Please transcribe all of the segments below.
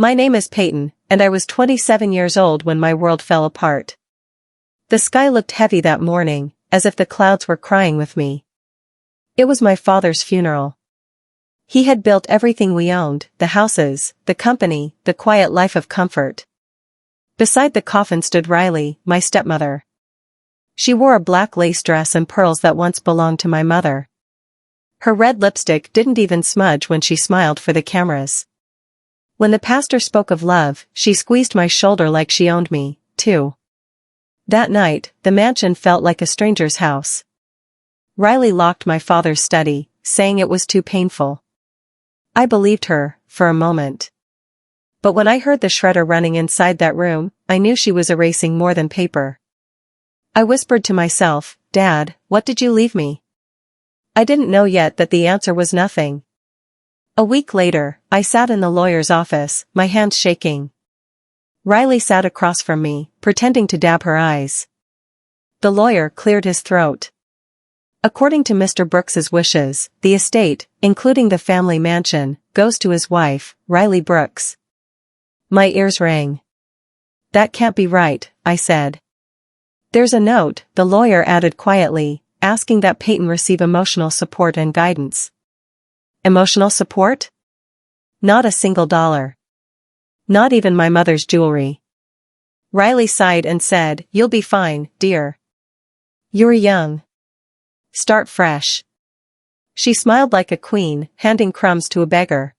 My name is Peyton, and I was 27 years old when my world fell apart. The sky looked heavy that morning, as if the clouds were crying with me. It was my father's funeral. He had built everything we owned, the houses, the company, the quiet life of comfort. Beside the coffin stood Riley, my stepmother. She wore a black lace dress and pearls that once belonged to my mother. Her red lipstick didn't even smudge when she smiled for the cameras. When the pastor spoke of love, she squeezed my shoulder like she owned me, too. That night, the mansion felt like a stranger's house. Riley locked my father's study, saying it was too painful. I believed her, for a moment. But when I heard the shredder running inside that room, I knew she was erasing more than paper. I whispered to myself, "Dad, what did you leave me?" I didn't know yet that the answer was nothing. A week later, I sat in the lawyer's office, my hands shaking. Riley sat across from me, pretending to dab her eyes. The lawyer cleared his throat. According to Mr. Brooks's wishes, the estate, including the family mansion, goes to his wife, Riley Brooks. My ears rang. That can't be right, I said. There's a note, the lawyer added quietly, asking that Peyton receive emotional support and guidance. Emotional support? Not a single dollar. Not even my mother's jewelry. Riley sighed and said, "You'll be fine, dear. You're young. Start fresh." She smiled like a queen, handing crumbs to a beggar.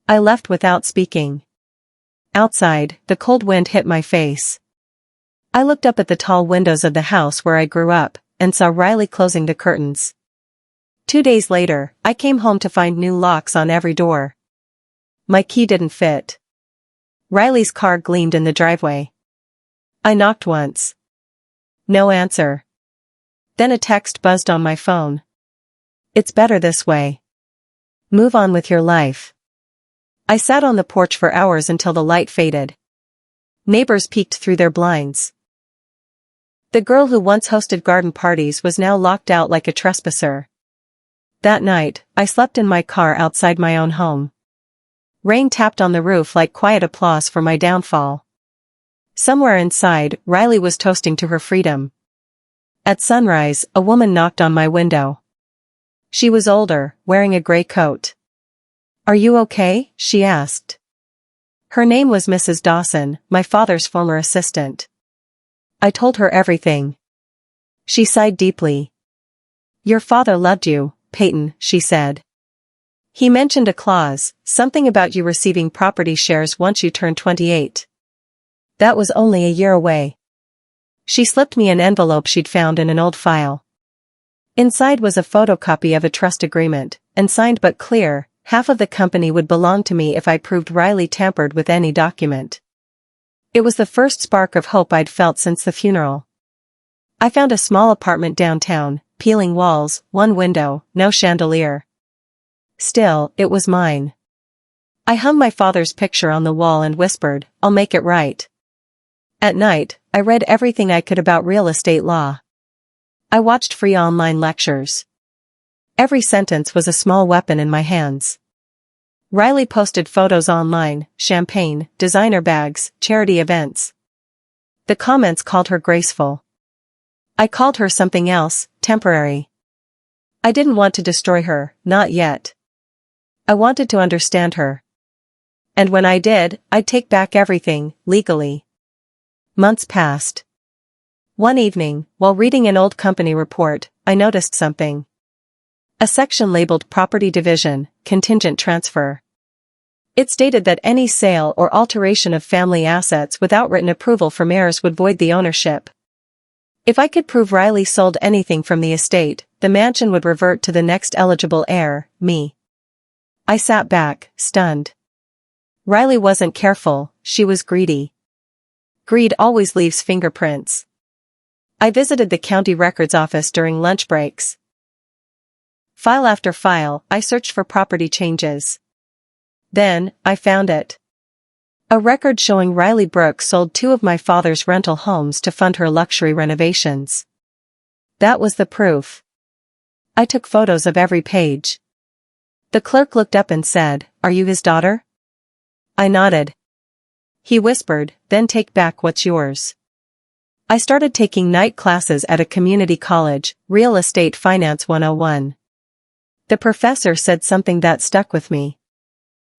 I left without speaking. Outside, the cold wind hit my face. I looked up at the tall windows of the house where I grew up, and saw Riley closing the curtains. 2 days later, I came home to find new locks on every door. My key didn't fit. Riley's car gleamed in the driveway. I knocked once. No answer. Then a text buzzed on my phone. "It's better this way. Move on with your life." I sat on the porch for hours until the light faded. Neighbors peeked through their blinds. The girl who once hosted garden parties was now locked out like a trespasser. That night, I slept in my car outside my own home. Rain tapped on the roof like quiet applause for my downfall. Somewhere inside, Riley was toasting to her freedom. At sunrise, a woman knocked on my window. She was older, wearing a gray coat. "Are you okay?" she asked. Her name was Mrs. Dawson, my father's former assistant. I told her everything. She sighed deeply. "Your father loved you, Peyton," she said. "He mentioned a clause, something about you receiving property shares once you turned 28. That was only a year away." She slipped me an envelope she'd found in an old file. Inside was a photocopy of a trust agreement, and signed but clear, half of the company would belong to me if I proved Riley tampered with any document. It was the first spark of hope I'd felt since the funeral. I found a small apartment downtown, peeling walls, one window, no chandelier. Still, it was mine. I hung my father's picture on the wall and whispered, "I'll make it right." At night, I read everything I could about real estate law. I watched free online lectures. Every sentence was a small weapon in my hands. Riley posted photos online, champagne, designer bags, charity events. The comments called her graceful. I called her something else, temporary. I didn't want to destroy her, not yet. I wanted to understand her. And when I did, I'd take back everything, legally. Months passed. One evening, while reading an old company report, I noticed something. A section labeled Property Division, Contingent Transfer. It stated that any sale or alteration of family assets without written approval from heirs would void the ownership. If I could prove Riley sold anything from the estate, the mansion would revert to the next eligible heir, me. I sat back, stunned. Riley wasn't careful, she was greedy. Greed always leaves fingerprints. I visited the county records office during lunch breaks. File after file, I searched for property changes. Then, I found it. A record showing Riley Brooks sold 2 of my father's rental homes to fund her luxury renovations. That was the proof. I took photos of every page. The clerk looked up and said, "Are you his daughter?" I nodded. He whispered, then take back what's yours. I started taking night classes at a community college, Real Estate Finance 101. The professor said something that stuck with me.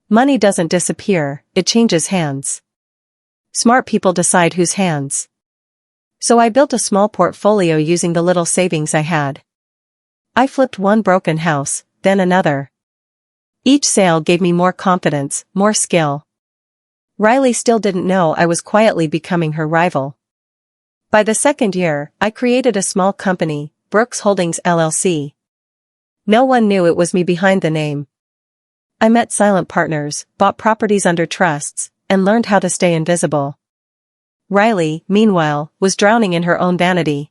Money doesn't disappear, it changes hands. Smart people decide whose hands. So I built a small portfolio using the little savings I had. I flipped one broken house, then another. Each sale gave me more confidence, more skill. Riley still didn't know I was quietly becoming her rival. By the second year, I created a small company, Brooks Holdings LLC. No one knew it was me behind the name. I met silent partners, bought properties under trusts, and learned how to stay invisible. Riley, meanwhile, was drowning in her own vanity.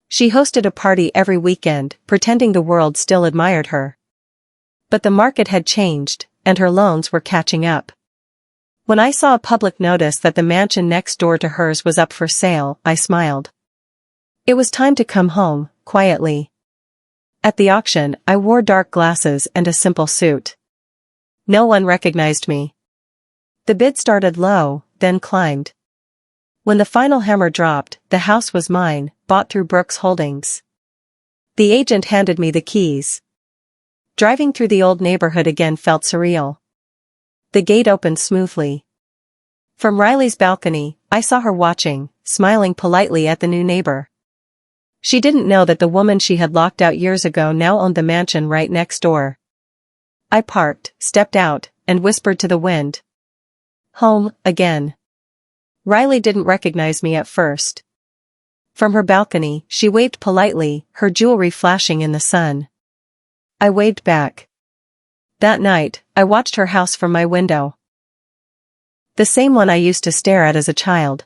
She hosted a party every weekend, pretending the world still admired her. But the market had changed, and her loans were catching up. When I saw a public notice that the mansion next door to hers was up for sale, I smiled. It was time to come home, quietly. At the auction, I wore dark glasses and a simple suit. No one recognized me. The bid started low, then climbed. When the final hammer dropped, the house was mine, bought through Brooks Holdings. The agent handed me the keys. Driving through the old neighborhood again felt surreal. The gate opened smoothly. From Riley's balcony, I saw her watching, smiling politely at the new neighbor. She didn't know that the woman she had locked out years ago now owned the mansion right next door. I parked, stepped out, and whispered to the wind. Home, again. Riley didn't recognize me at first. From her balcony, she waved politely, her jewelry flashing in the sun. I waved back. That night, I watched her house from my window. The same one I used to stare at as a child.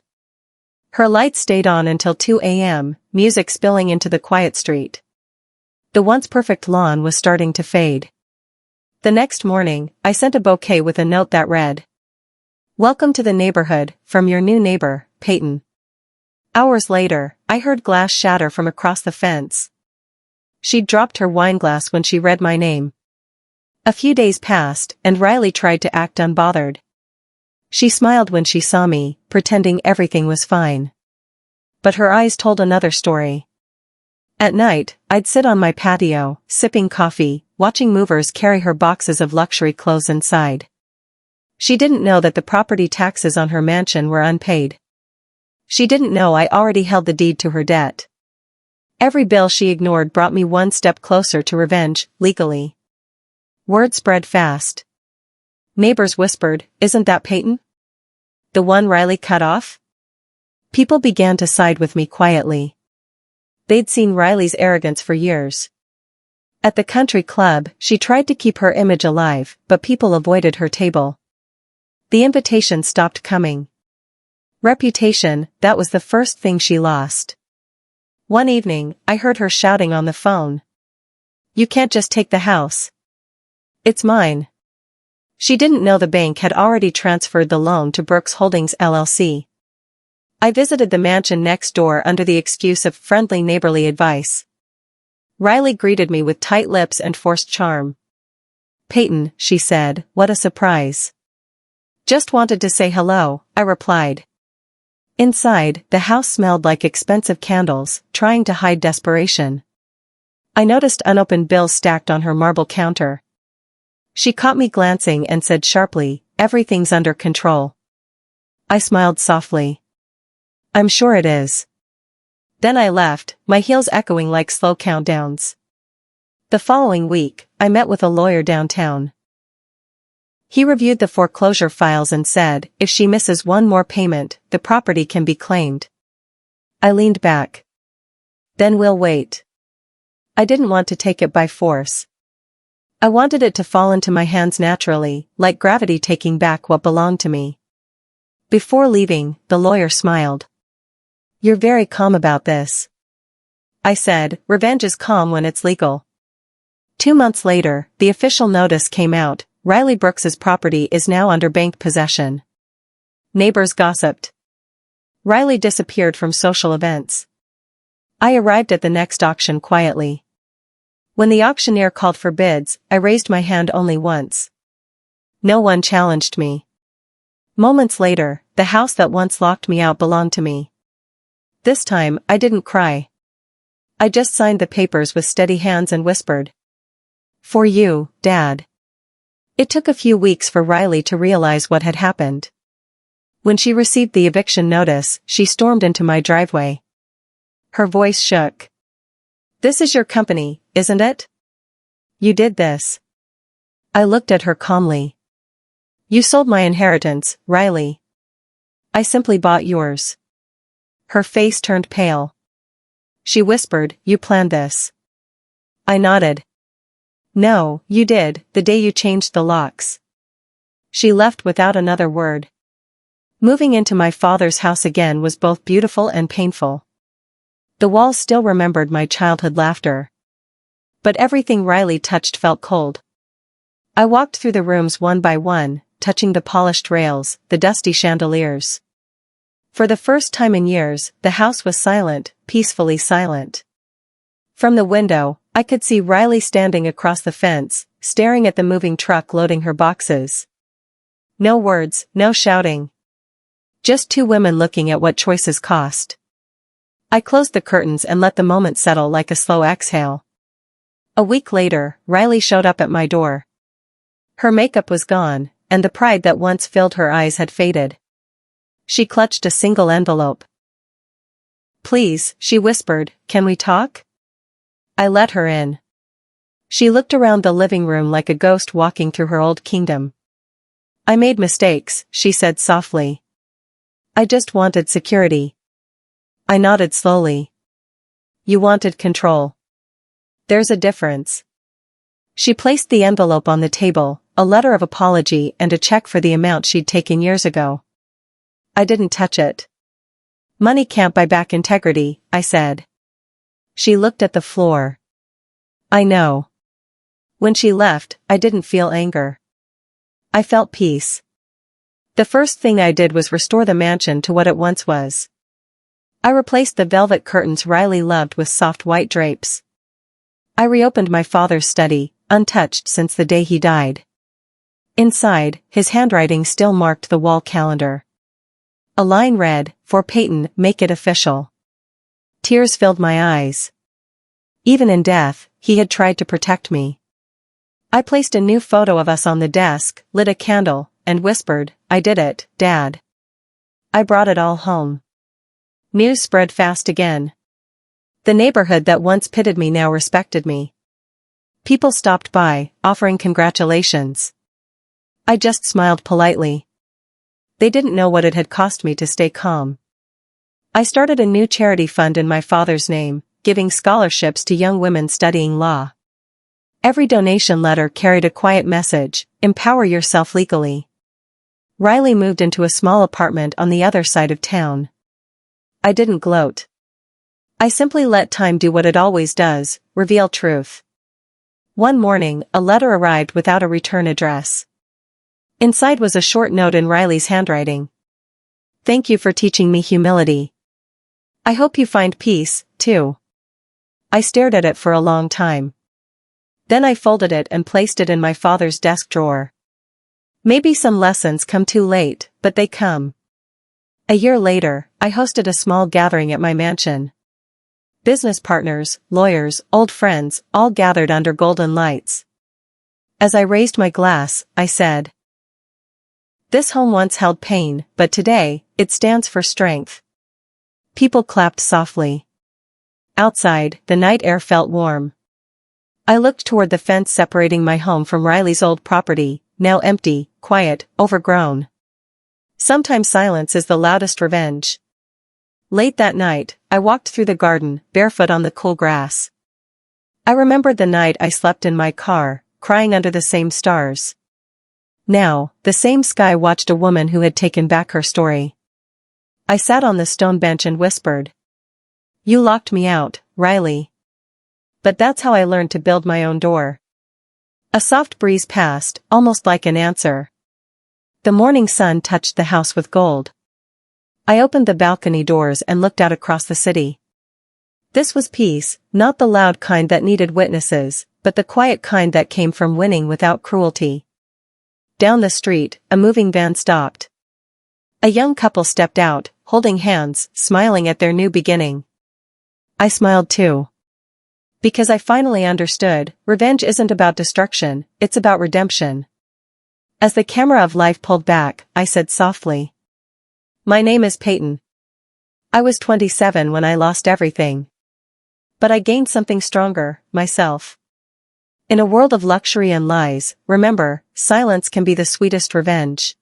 Her lights stayed on until 2 a.m., music spilling into the quiet street. The once perfect lawn was starting to fade. The next morning, I sent a bouquet with a note that read, "Welcome to the neighborhood, from your new neighbor, Peyton." Hours later, I heard glass shatter from across the fence. She'd dropped her wineglass when she read my name. A few days passed, and Riley tried to act unbothered. She smiled when she saw me, pretending everything was fine. But her eyes told another story. At night, I'd sit on my patio, sipping coffee, watching movers carry her boxes of luxury clothes inside. She didn't know that the property taxes on her mansion were unpaid. She didn't know I already held the deed to her debt. Every bill she ignored brought me one step closer to revenge, legally. Word spread fast. Neighbors whispered, "Isn't that Peyton? The one Riley cut off?" People began to side with me quietly. They'd seen Riley's arrogance for years. At the country club, she tried to keep her image alive, but people avoided her table. The invitations stopped coming. Reputation, that was the first thing she lost. One evening, I heard her shouting on the phone. "You can't just take the house. It's mine." She didn't know the bank had already transferred the loan to Brooks Holdings LLC. I visited the mansion next door under the excuse of friendly neighborly advice. Riley greeted me with tight lips and forced charm. "Peyton," she said, "what a surprise." "Just wanted to say hello," I replied. Inside, the house smelled like expensive candles, trying to hide desperation. I noticed unopened bills stacked on her marble counter. She caught me glancing and said sharply, "Everything's under control." I smiled softly. "I'm sure it is." Then I left, my heels echoing like slow countdowns. The following week, I met with a lawyer downtown. He reviewed the foreclosure files and said, "If she misses one more payment, the property can be claimed." I leaned back. "Then we'll wait." I didn't want to take it by force. I wanted it to fall into my hands naturally, like gravity taking back what belonged to me. Before leaving, the lawyer smiled. "You're very calm about this." I said, "Revenge is calm when it's legal." 2 months later, the official notice came out. Riley Brooks's property is now under bank possession. Neighbors gossiped. Riley disappeared from social events. I arrived at the next auction quietly. When the auctioneer called for bids, I raised my hand only once. No one challenged me. Moments later, the house that once locked me out belonged to me. This time, I didn't cry. I just signed the papers with steady hands and whispered, "For you, Dad." It took a few weeks for Riley to realize what had happened. When she received the eviction notice, she stormed into my driveway. Her voice shook. "This is your company, isn't it? You did this." I looked at her calmly. "You sold my inheritance, Riley. I simply bought yours." Her face turned pale. She whispered, "You planned this." I nodded. "No, you did, the day you changed the locks." She left without another word. Moving into my father's house again was both beautiful and painful. The walls still remembered my childhood laughter. But everything Riley touched felt cold. I walked through the rooms one by one, touching the polished rails, the dusty chandeliers. For the first time in years, the house was silent, peacefully silent. From the window, I could see Riley standing across the fence, staring at the moving truck loading her boxes. No words, no shouting. Just two women looking at what choices cost. I closed the curtains and let the moment settle like a slow exhale. A week later, Riley showed up at my door. Her makeup was gone, and the pride that once filled her eyes had faded. She clutched a single envelope. "Please," she whispered, "can we talk?" I let her in. She looked around the living room like a ghost walking through her old kingdom. "I made mistakes," she said softly. "I just wanted security." I nodded slowly. "You wanted control. There's a difference." She placed the envelope on the table, a letter of apology and a check for the amount she'd taken years ago. I didn't touch it. "Money can't buy back integrity," I said. She looked at the floor. "I know." When she left, I didn't feel anger. I felt peace. The first thing I did was restore the mansion to what it once was. I replaced the velvet curtains Riley loved with soft white drapes. I reopened my father's study, untouched since the day he died. Inside, his handwriting still marked the wall calendar. A line read, "For Peyton, make it official." Tears filled my eyes. Even in death, he had tried to protect me. I placed a new photo of us on the desk, lit a candle, and whispered, "I did it, Dad." I brought it all home. News spread fast again. The neighborhood that once pitted me now respected me. People stopped by, offering congratulations. I just smiled politely. They didn't know what it had cost me to stay calm. I started a new charity fund in my father's name, giving scholarships to young women studying law. Every donation letter carried a quiet message: empower yourself legally. Riley moved into a small apartment on the other side of town. I didn't gloat. I simply let time do what it always does, reveal truth. One morning, a letter arrived without a return address. Inside was a short note in Riley's handwriting. "Thank you for teaching me humility. I hope you find peace, too." I stared at it for a long time. Then I folded it and placed it in my father's desk drawer. Maybe some lessons come too late, but they come. A year later, I hosted a small gathering at my mansion. Business partners, lawyers, old friends, all gathered under golden lights. As I raised my glass, I said, "This home once held pain, but today, it stands for strength." People clapped softly. Outside, the night air felt warm. I looked toward the fence separating my home from Riley's old property, now empty, quiet, overgrown. Sometimes silence is the loudest revenge. Late that night, I walked through the garden, barefoot on the cool grass. I remembered the night I slept in my car, crying under the same stars. Now, the same sky watched a woman who had taken back her story. I sat on the stone bench and whispered, "You locked me out, Riley. But that's how I learned to build my own door." A soft breeze passed, almost like an answer. The morning sun touched the house with gold. I opened the balcony doors and looked out across the city. This was peace, not the loud kind that needed witnesses, but the quiet kind that came from winning without cruelty. Down the street, a moving van stopped. A young couple stepped out, holding hands, smiling at their new beginning. I smiled too. Because I finally understood, revenge isn't about destruction, it's about redemption. As the camera of life pulled back, I said softly. My name is Peyton. I was 27 when I lost everything. But I gained something stronger, myself. In a world of luxury and lies, remember, silence can be the sweetest revenge.